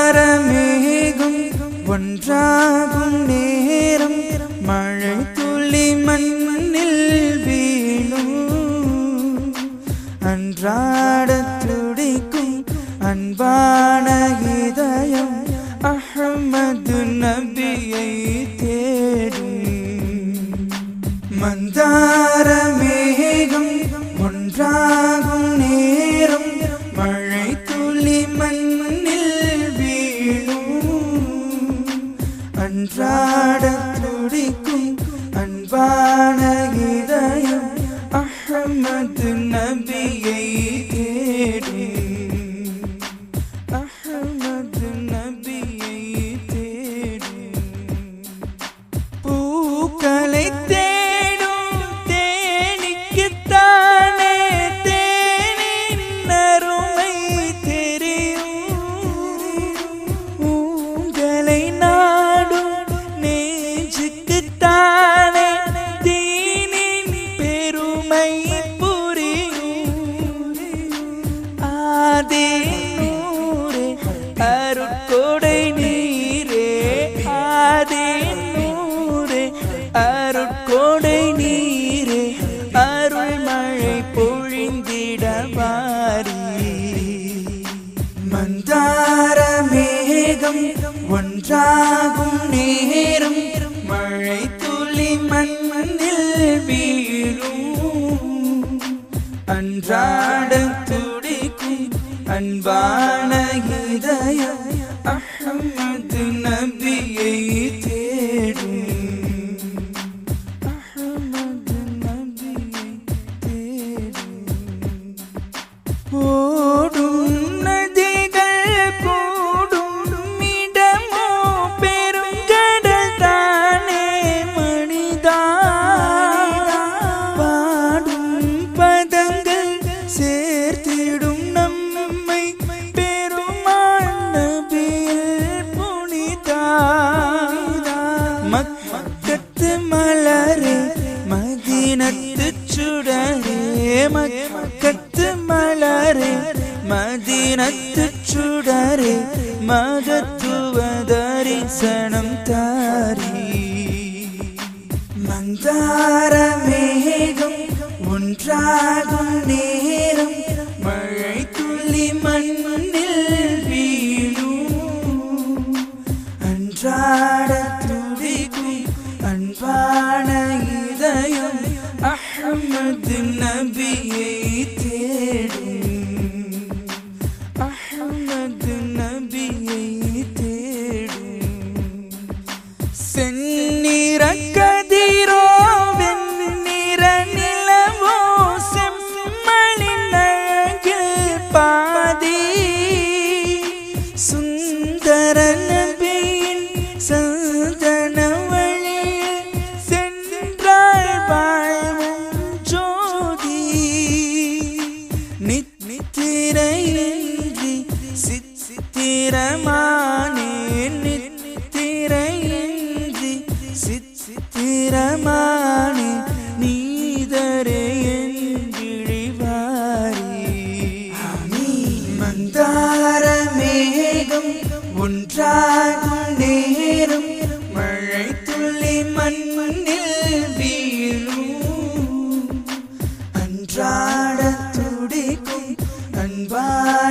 மந்தாரமேகம் ஒன்றாகும் நேரம் மழை துளி மண்ணில் வீழும் அன்றாட துடிக்கும் அன்பான இதயம் அஹ்மது நபியை தேடும். மந்தாரமேகம் ஒன்றாகும் நேரம் மழை துளி மண்ணில் வீழும் அன்றாட துடிக்கும் அன்பான இதயம் அஹ்மது நபியை தேடும். அஹ்மது நபியை தேடும். பூக்களை தேடும் தேனிக்குத்தானே தேனின் அருமை தெரியும். உங்களை நாடும் நெஞ்சுக்குத்தானே தீனின் பெருமை புரியும். ஆதே நூரே அருட்கொடை நீரே ஆதே நூரே அருட்கொடை நீரே அருள் மழை பொழிந்திட வாரி. மந்தாரமேகம் ஒன்றாகும் நேரம் மழை துளி மண்ணில் வீழும் அன்றாட துடிக்கும் அன்பான இதயம் அஹ்மது நபியை தேடும். அஹ்மது நபியை தேடும். ஓடும் நதிகள் கூடும் இடமோ பெருங்கடல் தானே மனிதா. பாடும் பதங்கள் சேர்த்திடும் நம்மை பெருமாள் நபியில் புனிதா. மக்கத்து மலரே மதீனத்து சுடரே மக்கத்து மலரே மதீனத்து சுடரே மகத்துவ தரிசனம் தாரி. மந்தாரமேகம் ஒன்றாகும் நேரம் மழை துளி மண்ணில் வீழும் அன்றாட துடிக்கும் அன்பான இதயம் அஹ்மது நபியை தேடும். அஹ்மது நபியை தேடும். செந்நிற கதிரோ வெண்ணிற நிலவோ செம்மலின் அழகில் பாதி சுந்தர நபியின் சந்தன வழியில் சென்றாள் வாழ்வும் ஜோதி. நித்திரையின்றி சித்திரமானே நித்திரையின்றி சித்திரமானே நீதரே என்றிழிவாரி. மந்தாரமேகம் ஒன்றாகும் நேரம் மழை துளி மண்ணில் வீழும் அன்றாட துடிக்கும் அன்பான